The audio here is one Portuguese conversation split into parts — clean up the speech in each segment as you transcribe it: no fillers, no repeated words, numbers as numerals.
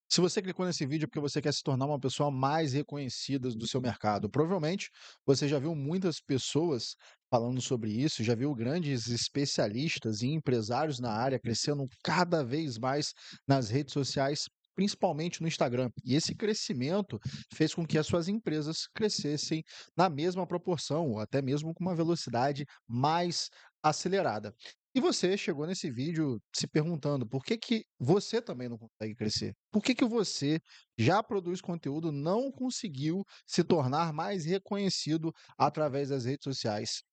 Se você clicou nesse vídeo é porque você quer se tornar uma pessoa mais reconhecida do seu mercado. Provavelmente você já viu muitas pessoas falando sobre isso, já viu grandes especialistas e empresários na área crescendo cada vez mais nas redes sociais, principalmente no Instagram. E esse crescimento fez com que as suas empresas crescessem na mesma proporção, ou até mesmo com uma velocidade mais acelerada. E você chegou nesse vídeo se perguntando por que você também não consegue crescer? Por que você já produz conteúdo não conseguiu se tornar mais reconhecido através das redes sociais?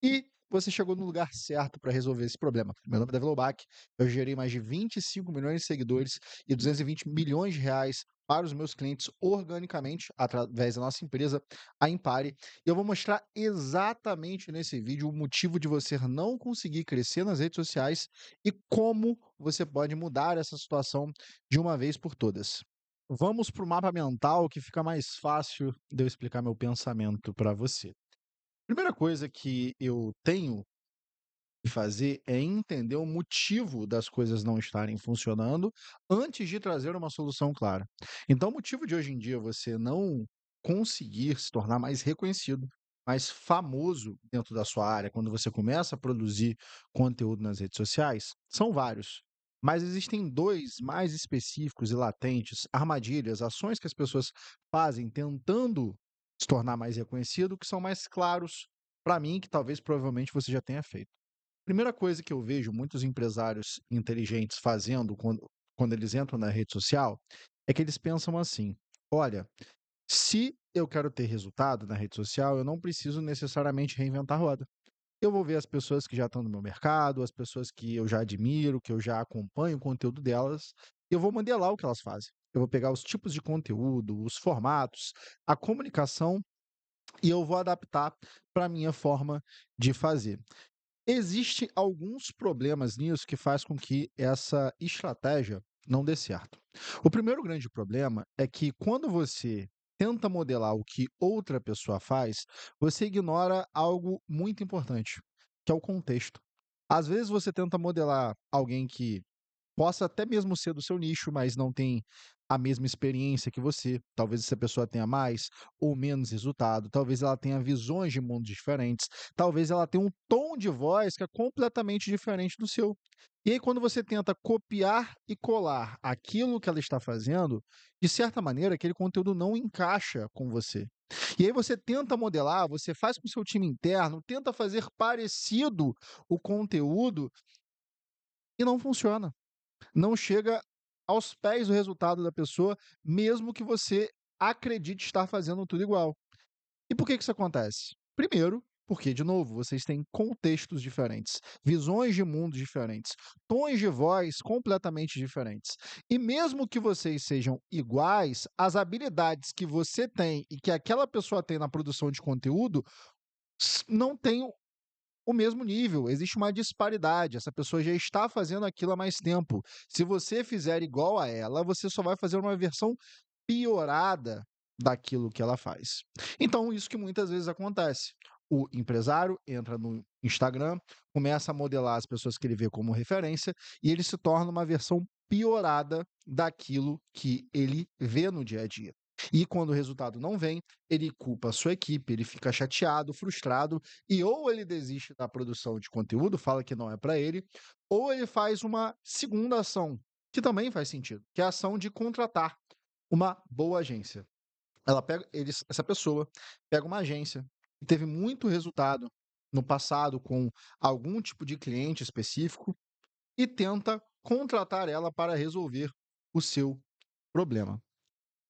E você chegou no lugar certo para resolver esse problema. Meu nome é Davi Loubach, eu gerei mais de 25 milhões de seguidores e 220 milhões de reais para os meus clientes organicamente, através da nossa empresa, a Impare. E eu vou mostrar exatamente nesse vídeo o motivo de você não conseguir crescer nas redes sociais e como você pode mudar essa situação de uma vez por todas. Vamos para o mapa mental que fica mais fácil de eu explicar meu pensamento para você. Primeira coisa que eu tenho que fazer é entender o motivo das coisas não estarem funcionando antes de trazer uma solução clara. Então, o motivo de hoje em dia você não conseguir se tornar mais reconhecido, mais famoso dentro da sua área, quando você começa a produzir conteúdo nas redes sociais, são vários. Mas existem dois mais específicos e latentes, armadilhas, ações que as pessoas fazem tentando se tornar mais reconhecido, que são mais claros para mim, que talvez provavelmente você já tenha feito. Primeira coisa que eu vejo muitos empresários inteligentes fazendo quando eles entram na rede social, é que eles pensam assim: olha, se eu quero ter resultado na rede social, eu não preciso necessariamente reinventar a roda. Eu vou ver as pessoas que já estão no meu mercado, as pessoas que eu já admiro, que eu já acompanho o conteúdo delas, e eu vou modelar o que elas fazem. Eu vou pegar os tipos de conteúdo, os formatos, a comunicação e eu vou adaptar para a minha forma de fazer. Existe alguns problemas nisso que faz com que essa estratégia não dê certo. O primeiro grande problema é que quando você tenta modelar o que outra pessoa faz, você ignora algo muito importante, que é o contexto. Às vezes você tenta modelar alguém que possa até mesmo ser do seu nicho, mas não tem a mesma experiência que você. Talvez essa pessoa tenha mais ou menos resultado, talvez ela tenha visões de mundos diferentes, talvez ela tenha um tom de voz que é completamente diferente do seu. E aí, quando você tenta copiar e colar aquilo que ela está fazendo, de certa maneira, aquele conteúdo não encaixa com você. E aí você tenta modelar, você faz com o seu time interno, tenta fazer parecido o conteúdo e não funciona, não chega aos pés do resultado da pessoa, mesmo que você acredite estar fazendo tudo igual. E por que que isso acontece? Primeiro, porque, de novo, vocês têm contextos diferentes, visões de mundo diferentes, tons de voz completamente diferentes. E mesmo que vocês sejam iguais, as habilidades que você tem e que aquela pessoa tem na produção de conteúdo não têm o mesmo nível, existe uma disparidade, essa pessoa já está fazendo aquilo há mais tempo. Se você fizer igual a ela, você só vai fazer uma versão piorada daquilo que ela faz. Então, isso que muitas vezes acontece. O empresário entra no Instagram, começa a modelar as pessoas que ele vê como referência e ele se torna uma versão piorada daquilo que ele vê no dia a dia. E quando o resultado não vem, ele culpa a sua equipe, ele fica chateado, frustrado, e ou ele desiste da produção de conteúdo, fala que não é para ele, ou ele faz uma segunda ação, que também faz sentido, que é a ação de contratar uma boa agência. Essa pessoa pega uma agência que teve muito resultado no passado com algum tipo de cliente específico e tenta contratar ela para resolver o seu problema.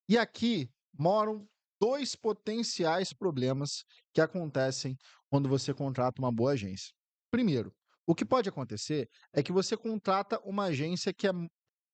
E aqui moram 2 potenciais problemas que acontecem quando você contrata uma boa agência. Primeiro, o que pode acontecer é que você contrata uma agência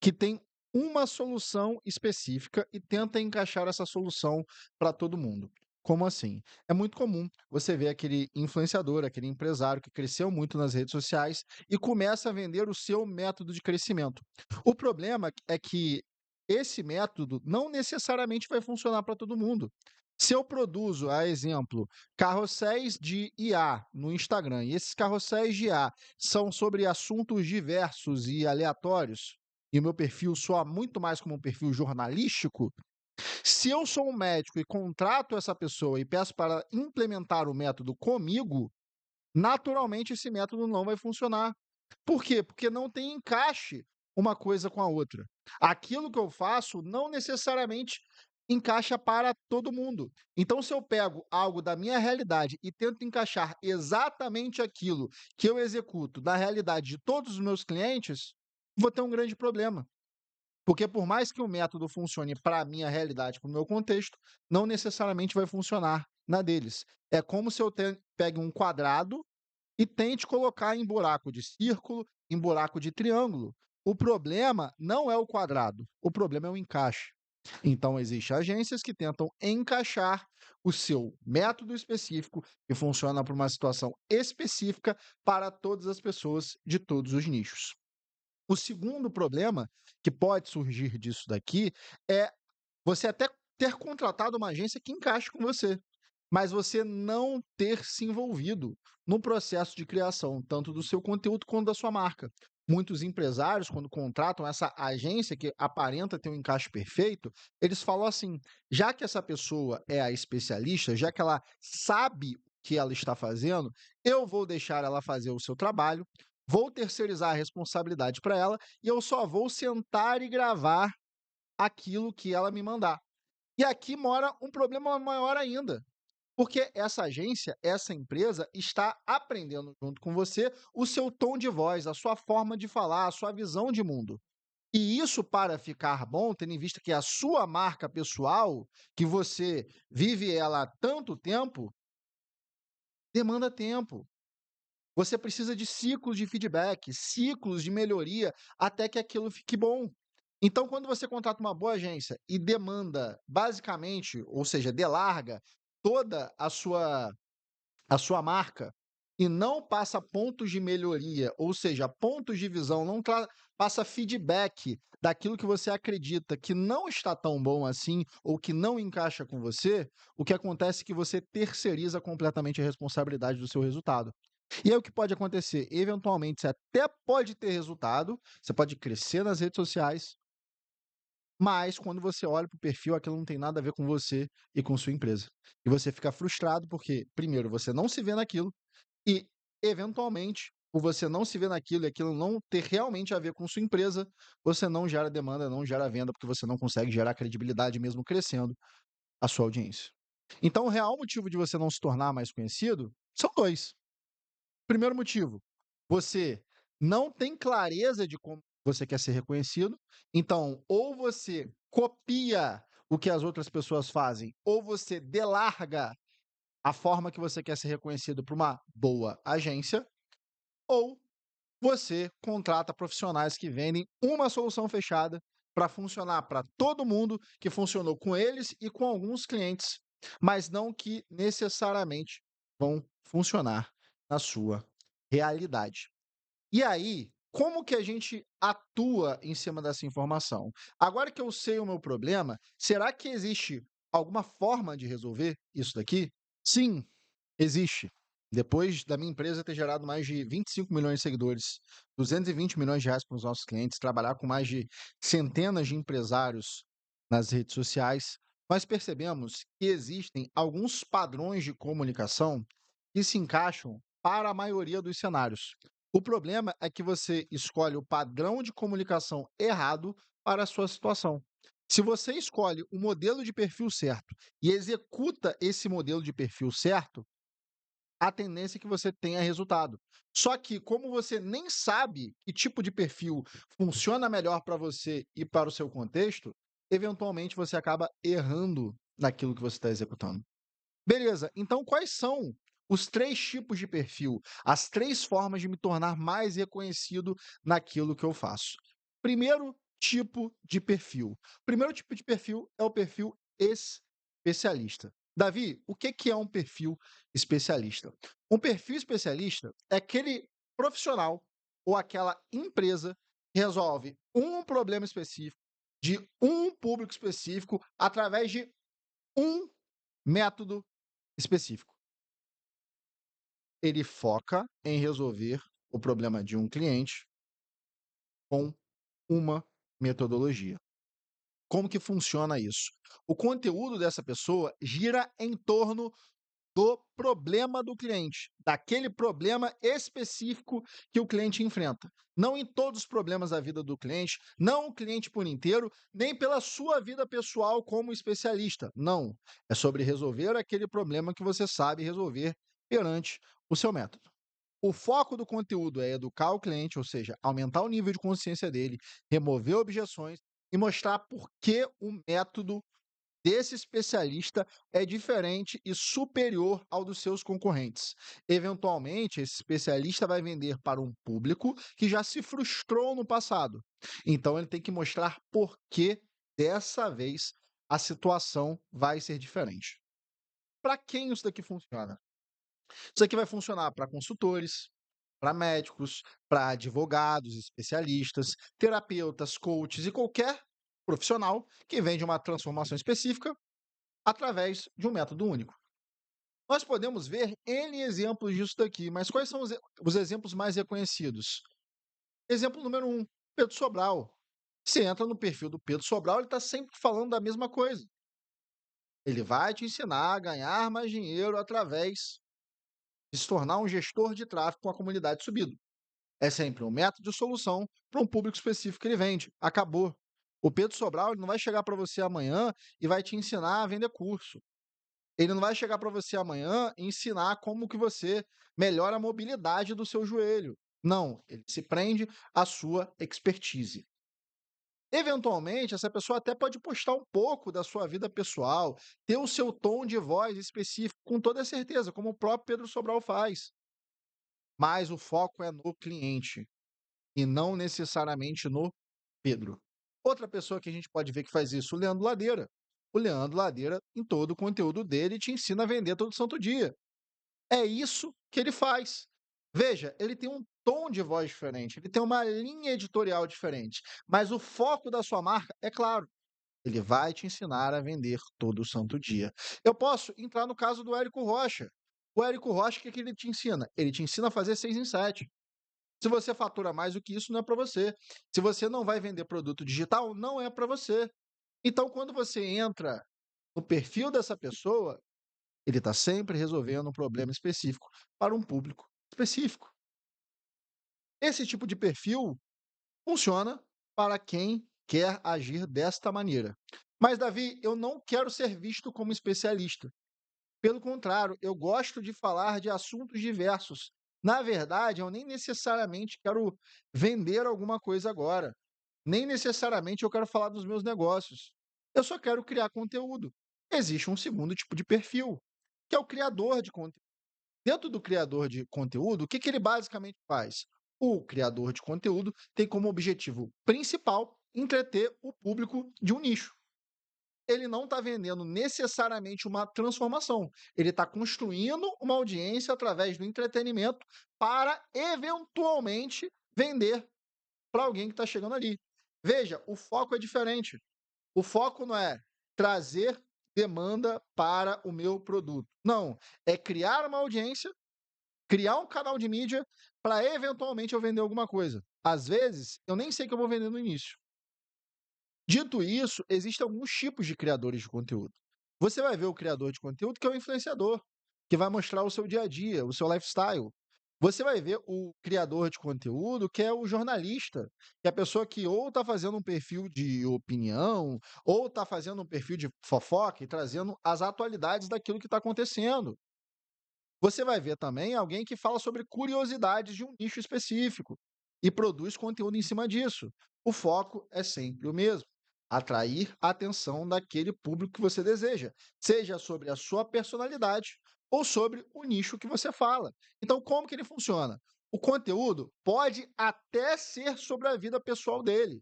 que tem uma solução específica e tenta encaixar essa solução para todo mundo. Como assim? É muito comum você ver aquele influenciador, aquele empresário que cresceu muito nas redes sociais e começa a vender o seu método de crescimento. O problema é que esse método não necessariamente vai funcionar para todo mundo. Se eu produzo, a exemplo, carrosséis de IA no Instagram, e esses carrosséis de IA são sobre assuntos diversos e aleatórios, e o meu perfil soa muito mais como um perfil jornalístico, se eu sou um médico e contrato essa pessoa e peço para implementar o método comigo, naturalmente esse método não vai funcionar. Por quê? Porque não tem encaixe uma coisa com a outra. Aquilo que eu faço não necessariamente encaixa para todo mundo. Então, se eu pego algo da minha realidade e tento encaixar exatamente aquilo que eu executo na realidade de todos os meus clientes, vou ter um grande problema. Porque por mais que o método funcione para a minha realidade, para o meu contexto, não necessariamente vai funcionar na deles. É como se eu pegue um quadrado e tente colocar em buraco de círculo, em buraco de triângulo. O problema não é o quadrado, o problema é o encaixe. Então, existem agências que tentam encaixar o seu método específico, que funciona para uma situação específica, para todas as pessoas de todos os nichos. O segundo problema que pode surgir disso daqui é você até ter contratado uma agência que encaixe com você, mas você não ter se envolvido no processo de criação, tanto do seu conteúdo quanto da sua marca. Muitos empresários, quando contratam essa agência que aparenta ter um encaixe perfeito, eles falam assim: já que essa pessoa é a especialista, já que ela sabe o que ela está fazendo, eu vou deixar ela fazer o seu trabalho, vou terceirizar a responsabilidade para ela e eu só vou sentar e gravar aquilo que ela me mandar. E aqui mora um problema maior ainda, porque essa agência, essa empresa está aprendendo junto com você o seu tom de voz, a sua forma de falar, a sua visão de mundo. E isso, para ficar bom, tendo em vista que a sua marca pessoal, que você vive ela há tanto tempo, demanda tempo. Você precisa de ciclos de feedback, ciclos de melhoria, até que aquilo fique bom. Então, quando você contrata uma boa agência e demanda, basicamente, ou seja, delarga toda a sua marca e não passa pontos de melhoria, ou seja, pontos de visão, não passa feedback daquilo que você acredita que não está tão bom assim ou que não encaixa com você, o que acontece é que você terceiriza completamente a responsabilidade do seu resultado. E aí o que pode acontecer? Eventualmente você até pode ter resultado, você pode crescer nas redes sociais, mas quando você olha para o perfil, aquilo não tem nada a ver com você e com sua empresa. E você fica frustrado porque, primeiro, você não se vê naquilo e, eventualmente, por você não se ver naquilo e aquilo não ter realmente a ver com sua empresa, você não gera demanda, não gera venda, porque você não consegue gerar credibilidade mesmo crescendo a sua audiência. Então, o real motivo de você não se tornar mais conhecido são dois. Primeiro motivo, você não tem clareza de como você quer ser reconhecido, então ou você copia o que as outras pessoas fazem, ou você delarga a forma que você quer ser reconhecido para uma boa agência, ou você contrata profissionais que vendem uma solução fechada para funcionar para todo mundo, que funcionou com eles e com alguns clientes, mas não que necessariamente vão funcionar na sua realidade. E aí, como que a gente atua em cima dessa informação? Agora que eu sei o meu problema, será que existe alguma forma de resolver isso daqui? Sim, existe. Depois da minha empresa ter gerado mais de 25 milhões de seguidores, 220 milhões de reais para os nossos clientes, trabalhar com mais de centenas de empresários nas redes sociais, nós percebemos que existem alguns padrões de comunicação que se encaixam para a maioria dos cenários. O problema é que você escolhe o padrão de comunicação errado para a sua situação. Se você escolhe o modelo de perfil certo e executa esse modelo de perfil certo, a tendência é que você tenha resultado. Só que, como você nem sabe que tipo de perfil funciona melhor para você e para o seu contexto, eventualmente você acaba errando naquilo que você está executando. Beleza, então quais são os três tipos de perfil, as três formas de me tornar mais reconhecido naquilo que eu faço? Primeiro tipo de perfil. Primeiro tipo de perfil é o perfil especialista. Davi, o que que é um perfil especialista? Um perfil especialista é aquele profissional ou aquela empresa que resolve um problema específico de um público específico através de um método específico. Ele foca em resolver o problema de um cliente com uma metodologia. Como que funciona isso? O conteúdo dessa pessoa gira em torno do problema do cliente, daquele problema específico que o cliente enfrenta. Não em todos os problemas da vida do cliente, não o cliente por inteiro, nem pela sua vida pessoal como especialista. Não. É sobre resolver aquele problema que você sabe resolver perante o seu método. O foco do conteúdo é educar o cliente, ou seja, aumentar o nível de consciência dele, remover objeções e mostrar por que o método desse especialista é diferente e superior ao dos seus concorrentes. Eventualmente, esse especialista vai vender para um público que já se frustrou no passado. Então, ele tem que mostrar por que dessa vez a situação vai ser diferente. Para quem isso daqui funciona? Isso aqui vai funcionar para consultores, para médicos, para advogados, especialistas, terapeutas, coaches e qualquer profissional que vende uma transformação específica através de um método único. Nós podemos ver N exemplos disso daqui, mas quais são os exemplos mais reconhecidos? Exemplo número um, Pedro Sobral. Você entra no perfil do Pedro Sobral, ele está sempre falando da mesma coisa. Ele vai te ensinar a ganhar mais dinheiro através de se tornar um gestor de tráfego com a comunidade subido. É sempre um método de solução para um público específico que ele vende. Acabou. O Pedro Sobral ele não vai chegar para você amanhã e vai te ensinar a vender curso. Ele não vai chegar para você amanhã e ensinar como que você melhora a mobilidade do seu joelho. Não, ele se prende à sua expertise. Eventualmente, essa pessoa até pode postar um pouco da sua vida pessoal, ter o seu tom de voz específico, com toda certeza, como o próprio Pedro Sobral faz. Mas o foco é no cliente e não necessariamente no Pedro. Outra pessoa que a gente pode ver que faz isso, o Leandro Ladeira. O Leandro Ladeira, em todo o conteúdo dele, te ensina a vender todo santo dia. É isso que ele faz. Veja, ele tem um tom de voz diferente, ele tem uma linha editorial diferente, mas o foco da sua marca é claro. Ele vai te ensinar a vender todo santo dia. Eu posso entrar no caso do Érico Rocha. O Érico Rocha, o que que ele te ensina? Ele te ensina a fazer 6 em 7. Se você fatura mais do que isso, não é para você. Se você não vai vender produto digital, não é para você. Então, quando você entra no perfil dessa pessoa, ele está sempre resolvendo um problema específico para um público específico. Esse tipo de perfil funciona para quem quer agir desta maneira. Mas, Davi, eu não quero ser visto como especialista. Pelo contrário, eu gosto de falar de assuntos diversos. Na verdade, eu nem necessariamente quero vender alguma coisa agora. Nem necessariamente eu quero falar dos meus negócios. Eu só quero criar conteúdo. Existe um segundo tipo de perfil, que é o criador de conteúdo. Dentro do criador de conteúdo, o que que ele basicamente faz? O criador de conteúdo tem como objetivo principal entreter o público de um nicho. Ele não está vendendo necessariamente uma transformação. Ele está construindo uma audiência através do entretenimento para eventualmente vender para alguém que está chegando ali. Veja, o foco é diferente. O foco não é trazer demanda para o meu produto. Não, é criar uma audiência, criar um canal de mídia para eventualmente eu vender alguma coisa. Às vezes, eu nem sei que eu vou vender no início. Dito isso, existem alguns tipos de criadores de conteúdo. Você vai ver o criador de conteúdo que é o influenciador, que vai mostrar o seu dia a dia, o seu lifestyle. Você vai ver o criador de conteúdo que é o jornalista, que é a pessoa que ou está fazendo um perfil de opinião, ou está fazendo um perfil de fofoca e trazendo as atualidades daquilo que está acontecendo. Você vai ver também alguém que fala sobre curiosidades de um nicho específico e produz conteúdo em cima disso. O foco é sempre o mesmo: atrair a atenção daquele público que você deseja, seja sobre a sua personalidade ou sobre o nicho que você fala. Então, como que ele funciona? O conteúdo pode até ser sobre a vida pessoal dele,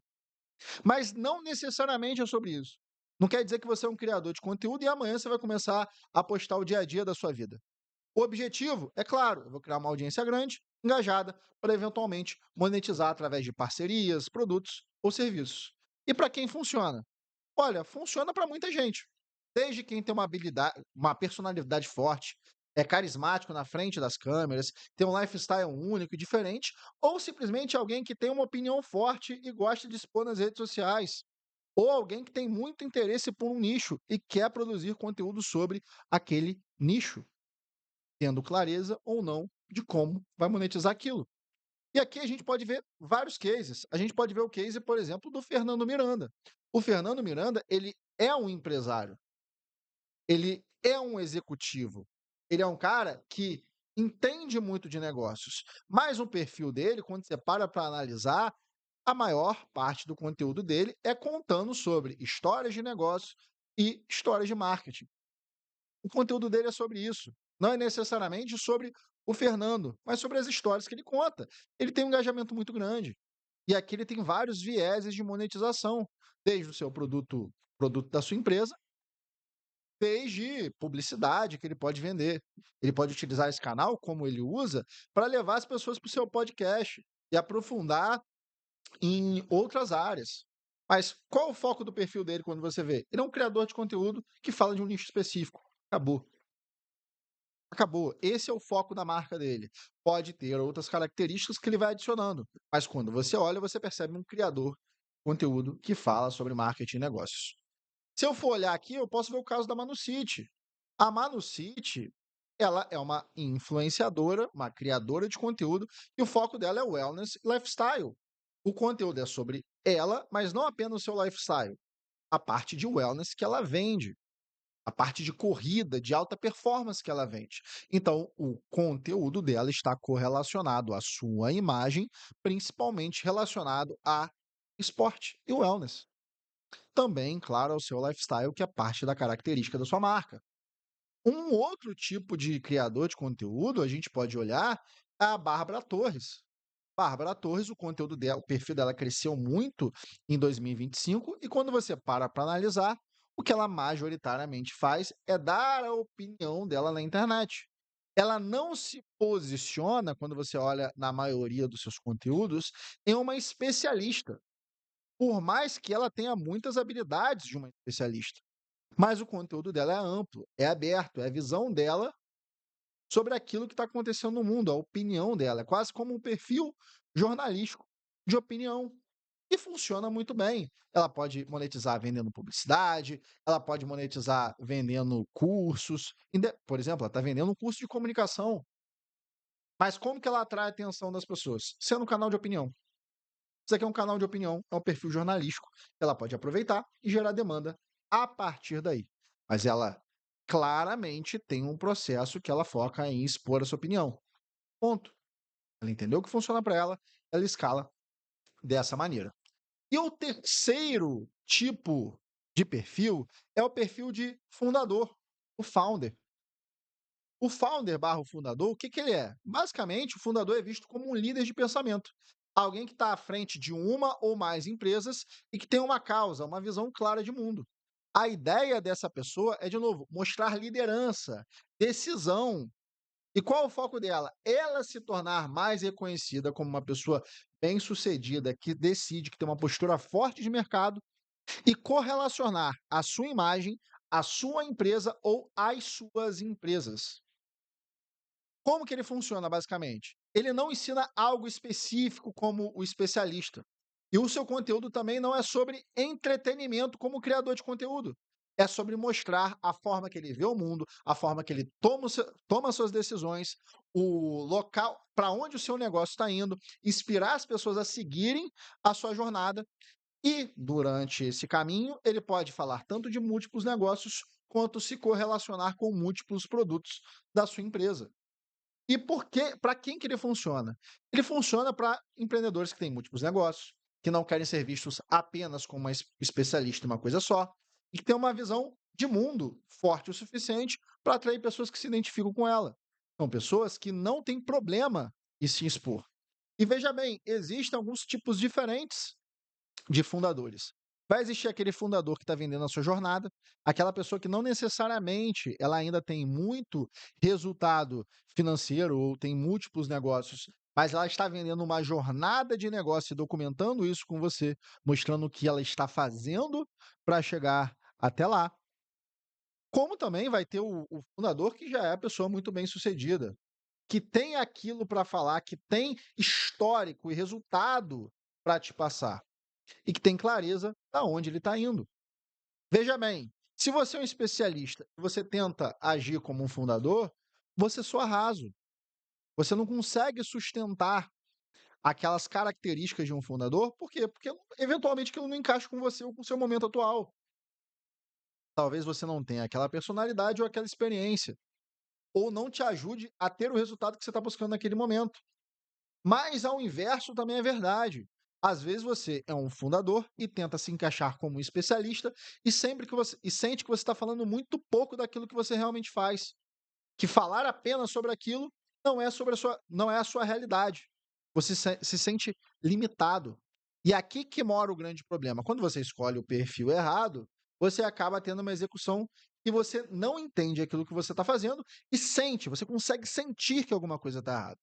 mas não necessariamente é sobre isso. Não quer dizer que você é um criador de conteúdo e amanhã você vai começar a postar o dia a dia da sua vida. O objetivo, é claro, eu vou criar uma audiência grande, engajada, para eventualmente monetizar através de parcerias, produtos ou serviços. E para quem funciona? Olha, funciona para muita gente. Desde quem tem uma habilidade, uma personalidade forte, é carismático na frente das câmeras, tem um lifestyle único e diferente, ou simplesmente alguém que tem uma opinião forte e gosta de expor nas redes sociais, ou alguém que tem muito interesse por um nicho e quer produzir conteúdo sobre aquele nicho, tendo clareza ou não de como vai monetizar aquilo. E aqui a gente pode ver vários cases. A gente pode ver o case, por exemplo, do Fernando Miranda. O Fernando Miranda, ele é um empresário, ele é um executivo, ele é um cara que entende muito de negócios, mas o perfil dele, quando você para analisar, a maior parte do conteúdo dele é contando sobre histórias de negócios e histórias de marketing. O conteúdo dele é sobre isso. Não é necessariamente sobre o Fernando, mas sobre as histórias que ele conta. Ele tem um engajamento muito grande. E aqui ele tem vários vieses de monetização, desde o seu produto da sua empresa, desde publicidade que ele pode vender. Ele pode utilizar esse canal, como ele usa, para levar as pessoas para o seu podcast e aprofundar em outras áreas. Mas qual o foco do perfil dele quando você vê? Ele é um criador de conteúdo que fala de um nicho específico. Acabou. Acabou. Esse é o foco da marca dele. Pode ter outras características que ele vai adicionando, mas quando você olha, você percebe um criador de conteúdo que fala sobre marketing e negócios. Se eu for olhar aqui, eu posso ver o caso da Manucity. A Manucity, ela é uma influenciadora, uma criadora de conteúdo, e o foco dela é wellness e lifestyle. O conteúdo é sobre ela, mas não apenas o seu lifestyle, a parte de wellness que ela vende, a parte de corrida, de alta performance que ela vende. Então, o conteúdo dela está correlacionado à sua imagem, principalmente relacionado a esporte e wellness. Também, claro, ao seu lifestyle, que é parte da característica da sua marca. Um outro tipo de criador de conteúdo, a gente pode olhar a Bárbara Torres. Bárbara Torres, o conteúdo dela, o perfil dela cresceu muito em 2025 e 25, e quando você para analisar, o que ela majoritariamente faz é dar a opinião dela na internet. Ela não se posiciona, quando você olha na maioria dos seus conteúdos, em uma especialista, por mais que ela tenha muitas habilidades de uma especialista. Mas o conteúdo dela é amplo, é aberto, é a visão dela sobre aquilo que está acontecendo no mundo, a opinião dela. É quase como um perfil jornalístico de opinião. E funciona muito bem. Ela pode monetizar vendendo publicidade, ela pode monetizar vendendo cursos. Por exemplo, ela está vendendo um curso de comunicação. Mas como que ela atrai a atenção das pessoas? Sendo um canal de opinião. Isso aqui é um canal de opinião, é um perfil jornalístico. Ela pode aproveitar e gerar demanda a partir daí. Mas ela claramente tem um processo que ela foca em expor a sua opinião. Ponto. Ela entendeu que funciona para ela, ela escala dessa maneira. E o terceiro tipo de perfil é o perfil de fundador, o founder. O founder barra o fundador, o que que ele é? Basicamente, o fundador é visto como um líder de pensamento. Alguém que está à frente de uma ou mais empresas e que tem uma causa, uma visão clara de mundo. A ideia dessa pessoa é, de novo, mostrar liderança, decisão. E qual é o foco dela? Ela se tornar mais reconhecida como uma pessoa bem-sucedida, que decide, que tem uma postura forte de mercado e correlacionar a sua imagem, a sua empresa ou as suas empresas. Como que ele funciona, basicamente? Ele não ensina algo específico como o especialista. E o seu conteúdo também não é sobre entretenimento como criador de conteúdo. É sobre mostrar a forma que ele vê o mundo, a forma que ele toma suas decisões, o local para onde o seu negócio está indo, inspirar as pessoas a seguirem a sua jornada. E, durante esse caminho, ele pode falar tanto de múltiplos negócios, quanto se correlacionar com múltiplos produtos da sua empresa. E por que para quem que ele funciona? Ele funciona para empreendedores que têm múltiplos negócios, que não querem ser vistos apenas como uma especialista em uma coisa só, e que têm uma visão de mundo forte o suficiente para atrair pessoas que se identificam com ela. São pessoas que não têm problema em se expor. E veja bem, existem alguns tipos diferentes de fundadores. Vai existir aquele fundador que está vendendo a sua jornada, aquela pessoa que não necessariamente ela ainda tem muito resultado financeiro ou tem múltiplos negócios, mas ela está vendendo uma jornada de negócio e documentando isso com você, mostrando o que ela está fazendo para chegar até lá. Como também vai ter o fundador que já é a pessoa muito bem-sucedida, que tem aquilo para falar, que tem histórico e resultado para te passar, e que tem clareza da onde ele está indo. Veja bem, se você é um especialista e você tenta agir como um fundador, você soa raso. Você não consegue sustentar aquelas características de um fundador, por quê? Porque eventualmente aquilo não encaixa com você ou com o seu momento atual. Talvez você não tenha aquela personalidade ou aquela experiência, ou não te ajude a ter o resultado que você está buscando naquele momento. Mas ao inverso também é verdade. Às vezes você é um fundador e tenta se encaixar como um especialista e sempre que você e sente que você está falando muito pouco daquilo que você realmente faz. Que falar apenas sobre aquilo não é a sua realidade. Você se sente limitado. E aqui que mora o grande problema. Quando você escolhe o perfil errado, você acaba tendo uma execução e você não entende aquilo que você está fazendo e sente, você consegue sentir que alguma coisa está errada.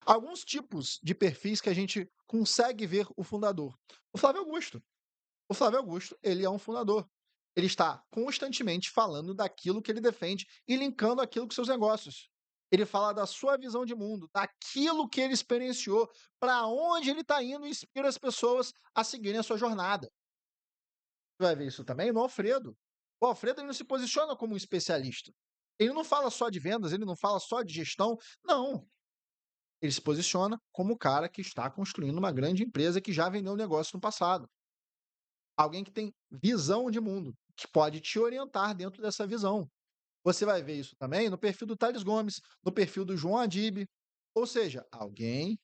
Alguns tipos de perfis que a gente consegue ver o fundador. O Flávio Augusto. O Flávio Augusto, ele é um fundador. Ele está constantemente falando daquilo que ele defende e linkando aquilo com seus negócios. Ele fala da sua visão de mundo, daquilo que ele experienciou, para onde ele está indo e inspira as pessoas a seguirem a sua jornada. Você vai ver isso também no Alfredo. O Alfredo ele não se posiciona como um especialista. Ele não fala só de vendas, ele não fala só de gestão. Não. Ele se posiciona como o cara que está construindo uma grande empresa que já vendeu negócio no passado. Alguém que tem visão de mundo, que pode te orientar dentro dessa visão. Você vai ver isso também no perfil do Thales Gomes, no perfil do João Adib. Ou seja, alguém,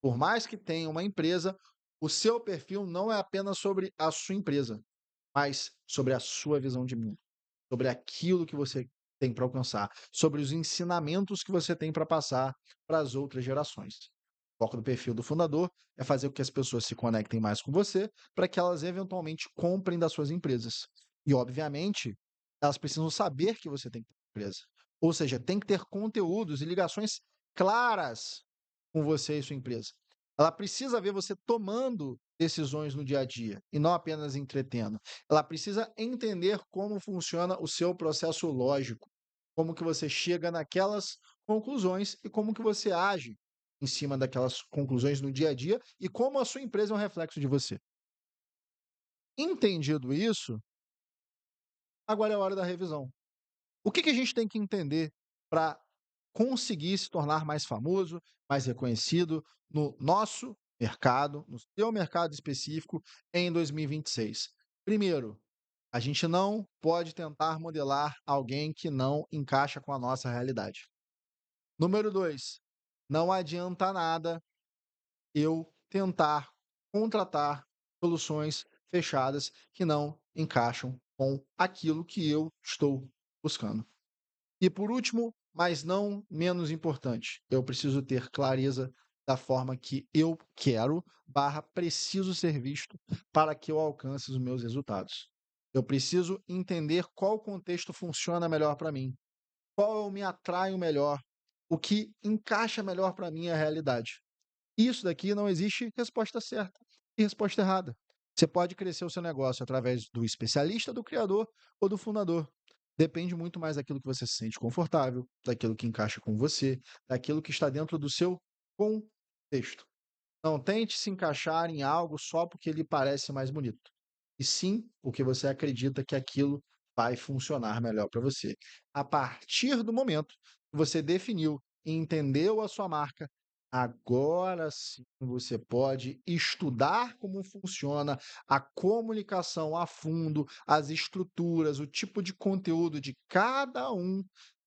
por mais que tenha uma empresa, o seu perfil não é apenas sobre a sua empresa, mas sobre a sua visão de mundo, sobre aquilo que você tem para alcançar, sobre os ensinamentos que você tem para passar para as outras gerações. O foco do perfil do fundador é fazer com que as pessoas se conectem mais com você para que elas eventualmente comprem das suas empresas. E, obviamente, elas precisam saber que você tem empresa. Ou seja, tem que ter conteúdos e ligações claras com você e sua empresa. Ela precisa ver você tomando decisões no dia a dia e não apenas entretendo. Ela precisa entender como funciona o seu processo lógico, como que você chega naquelas conclusões e como que você age em cima daquelas conclusões no dia a dia e como a sua empresa é um reflexo de você. Entendido isso, agora é a hora da revisão. O que que a gente tem que entender para conseguir se tornar mais famoso, mais reconhecido no nosso mercado, no seu mercado específico em 2026? Primeiro, a gente não pode tentar modelar alguém que não encaixa com a nossa realidade. Número 2, não adianta nada eu tentar contratar soluções fechadas que não encaixam com aquilo que eu estou buscando. E por último, mas não menos importante, eu preciso ter clareza da forma que eu quero barra preciso ser visto para que eu alcance os meus resultados. Eu preciso entender qual contexto funciona melhor para mim, qual eu me atraio melhor, o que encaixa melhor para a minha realidade. Isso daqui não existe resposta certa e resposta errada. Você pode crescer o seu negócio através do especialista, do criador ou do fundador. Depende muito mais daquilo que você se sente confortável, daquilo que encaixa com você, daquilo que está dentro do seu contexto. Não tente se encaixar em algo só porque ele parece mais bonito, e sim porque você acredita que aquilo vai funcionar melhor para você. A partir do momento que você definiu e entendeu a sua marca, agora sim você pode estudar como funciona a comunicação a fundo, as estruturas, o tipo de conteúdo de cada um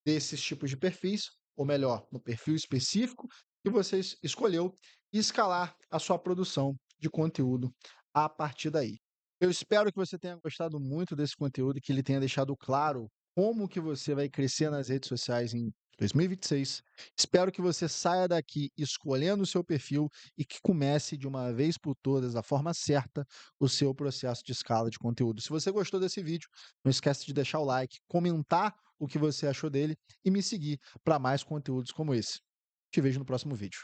desses tipos de perfis, ou melhor, no perfil específico que você escolheu, e escalar a sua produção de conteúdo a partir daí. Eu espero que você tenha gostado muito desse conteúdo e que ele tenha deixado claro como que você vai crescer nas redes sociais em 2026. Espero que você saia daqui escolhendo o seu perfil e que comece de uma vez por todas, da forma certa, o seu processo de escala de conteúdo. Se você gostou desse vídeo, não esquece de deixar o like, comentar o que você achou dele e me seguir para mais conteúdos como esse. Te vejo no próximo vídeo.